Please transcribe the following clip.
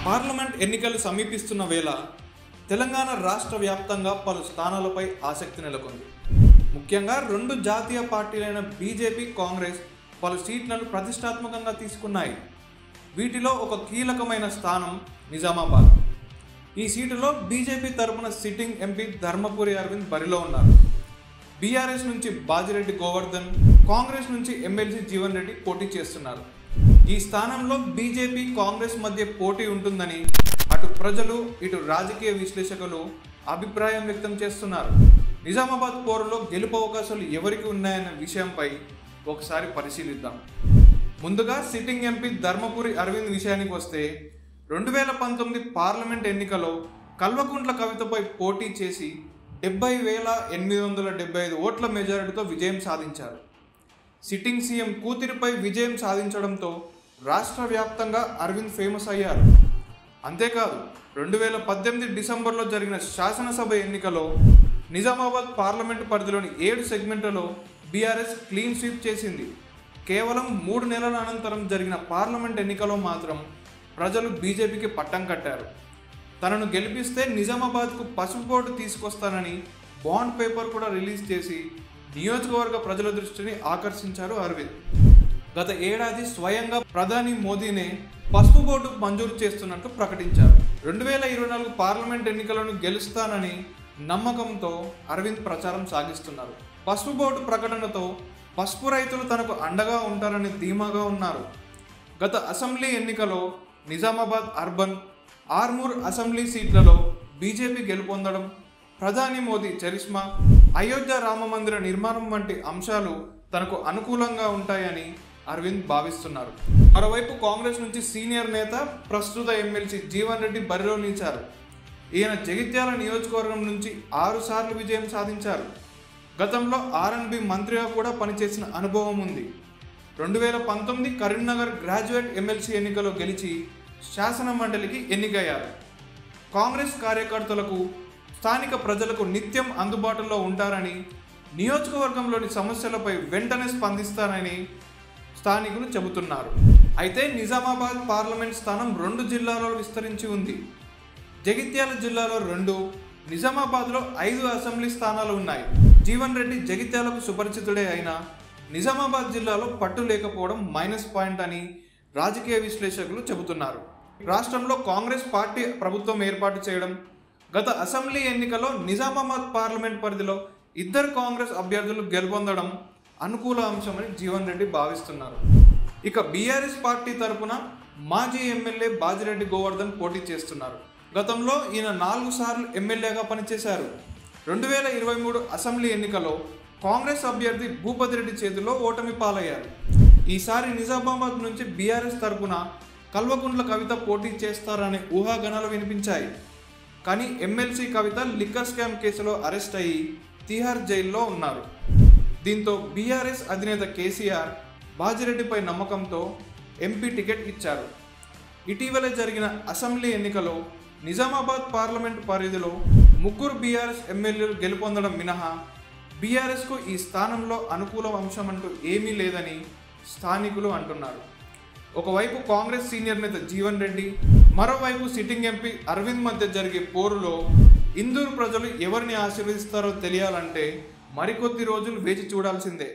Parliament ఎన్నికలు సమీపిస్తున్న వేళ తెలంగాణ రాష్ట్ర వ్యాప్తంగా పలు స్థానాలపై ఆసక్తి నెలకొంది. ముఖ్యంగా రెండు జాతీయ పార్టీలైన బీజేపీ, కాంగ్రెస్ పలు సీట్లను ప్రతిష్టాత్మకంగా తీసుకున్నాయి. వీటిలో ఒక కీలకమైన స్థానం నిజామాబాద్. ఈ సీటులో బీజేపీ తరపున సిట్టింగ్ ఎంపీ ధర్మపురి అరవింద్ బరిలో ఉన్నారు. బీఆర్ఎస్ నుంచి బాజిరెడ్డి గోవర్ధన్, కాంగ్రెస్ నుంచి ఎమ్మెల్సీ జీవన్ రెడ్డి పోటీ చేస్తున్నారు. ఈ స్థానంలో బీజేపీ, కాంగ్రెస్ మధ్య పోటీ ఉంటుందని అటు ప్రజలు, ఇటు రాజకీయ విశ్లేషకులు అభిప్రాయం వ్యక్తం చేస్తున్నారు. నిజామాబాద్ పోరులో గెలుపు అవకాశాలు ఎవరికి ఉన్నాయన్న విషయంపై ఒకసారి పరిశీలిద్దాం. ముందుగా సిట్టింగ్ ఎంపీ ధర్మపురి అరవింద్ విషయానికి వస్తే 2019 పార్లమెంట్ ఎన్నికలో కల్వకుంట్ల కవితపై పోటీ చేసి 70,875 ఓట్ల మెజారిటీతో విజయం సాధించారు. సిట్టింగ్ సీఎం కూతురిపై విజయం సాధించడంతో రాష్ట్ర వ్యాప్తంగా అరవింద్ ఫేమస్ అయ్యారు. అంతేకాదు 2018 డిసెంబర్లో జరిగిన శాసనసభ ఎన్నికలో నిజామాబాద్ పార్లమెంటు పరిధిలోని 7 సెగ్మెంట్లలో బీఆర్ఎస్ క్లీన్ స్వీప్ చేసింది. కేవలం 3 నెలల అనంతరం జరిగిన పార్లమెంట్ ఎన్నికలో మాత్రం ప్రజలు బీజేపీకి పట్టం కట్టారు. తనను గెలిపిస్తే నిజామాబాద్కు పసుపు బోర్డు తీసుకొస్తానని బాండ్ పేపర్ కూడా రిలీజ్ చేసి నియోజకవర్గ ప్రజల దృష్టిని ఆకర్షించారు అరవింద్. గత ఏడాది స్వయంగా ప్రధాని మోదీనే పసుపు బోర్డు మంజూరు చేస్తున్నట్టు ప్రకటించారు. 2024 పార్లమెంట్ ఎన్నికలను గెలుస్తానని నమ్మకంతో అరవింద్ ప్రచారం సాగిస్తున్నారు. పసుపు బోర్డు ప్రకటనతో పసుపు రైతులు తనకు అండగా ఉంటారని ధీమాగా ఉన్నారు. గత అసెంబ్లీ ఎన్నికలో నిజామాబాద్ అర్బన్, ఆర్మూర్ అసెంబ్లీ సీట్లలో బీజేపీ గెలుపొందడం, ప్రధాని మోదీ చరిష్మా, అయోధ్య రామ మందిర నిర్మాణం వంటి అంశాలు తనకు అనుకూలంగా ఉంటాయని అరవింద్ భావిస్తున్నారు. మరోవైపు కాంగ్రెస్ నుంచి సీనియర్ నేత, ప్రస్తుత ఎమ్మెల్సీ జీవన్ రెడ్డి బరిలో నిలిచారు. ఈయన జగిత్యాల నియోజకవర్గం నుంచి 6 సార్లు విజయం సాధించారు. గతంలో ఆర్ఎండ్బి మంత్రిగా కూడా పనిచేసిన అనుభవం ఉంది. 2019 కరీంనగర్ గ్రాడ్యుయేట్ ఎమ్మెల్సీ ఎన్నికలో గెలిచి శాసన మండలికి ఎన్నికయ్యారు. కాంగ్రెస్ కార్యకర్తలకు, స్థానిక ప్రజలకు నిత్యం అందుబాటులో ఉంటారని, నియోజకవర్గంలోని సమస్యలపై వెంటనే స్పందిస్తారని స్థానికులు చెబుతున్నారు. అయితే నిజామాబాద్ పార్లమెంట్ స్థానం 2 జిల్లాలలో విస్తరించి ఉంది. జగిత్యాల జిల్లాలో 2, నిజామాబాద్లో 5 అసెంబ్లీ స్థానాలు ఉన్నాయి. జీవన్ రెడ్డి జగిత్యాలకు సుపరిచితుడే అయినా నిజామాబాద్ జిల్లాలో పట్టు లేకపోవడం మైనస్ పాయింట్ అని రాజకీయ విశ్లేషకులు చెబుతున్నారు. రాష్ట్రంలో కాంగ్రెస్ పార్టీ ప్రభుత్వం ఏర్పాటు చేయడం, గత అసెంబ్లీ ఎన్నికల్లో నిజామాబాద్ పార్లమెంట్ పరిధిలో 2 కాంగ్రెస్ అభ్యర్థులు గెలుపొందడం అనుకూల అంశమని జీవన్ రెడ్డి భావిస్తున్నారు. ఇక బీఆర్ఎస్ పార్టీ తరపున మాజీ ఎమ్మెల్యే బాజిరెడ్డి గోవర్ధన్ పోటీ చేస్తున్నారు. గతంలో ఈయన 4 సార్లు ఎమ్మెల్యేగా పనిచేశారు. 2023 అసెంబ్లీ ఎన్నికలో కాంగ్రెస్ అభ్యర్థి భూపతి రెడ్డి చేతిలో ఓటమి పాలయ్యారు. ఈసారి నిజామాబాద్ నుంచి బీఆర్ఎస్ తరపున కల్వకుంట్ల కవిత పోటీ చేస్తారనే ఊహాగానాలు వినిపించాయి. కానీ ఎమ్మెల్సీ కవిత లిక్కర్ స్కామ్ కేసులో అరెస్ట్ అయ్యి తిహార్ జైల్లో ఉన్నారు. దీంతో బీఆర్ఎస్ అధినేత కేసీఆర్ బాజిరెడ్డిపై నమ్మకంతో ఎంపీ టికెట్ ఇచ్చారు. ఇటీవలే జరిగిన అసెంబ్లీ ఎన్నికలో నిజామాబాద్ పార్లమెంట్ పరిధిలో 3 బీఆర్ఎస్ ఎమ్మెల్యేలు గెలుపొందడం మినహా బీఆర్ఎస్కు ఈ స్థానంలో అనుకూల అంశం అంటూ ఏమీ లేదని స్థానికులు అంటున్నారు. ఒకవైపు కాంగ్రెస్ సీనియర్ నేత జీవన్ రెడ్డి, మరోవైపు సిట్టింగ్ ఎంపీ అరవింద్ మధ్య జరిగే పోరులో ఇందూరు ప్రజలు ఎవరిని ఆశీర్వదిస్తారో తెలియాలంటే మరికొద్ది రోజులు వేచి చూడాల్సిందే.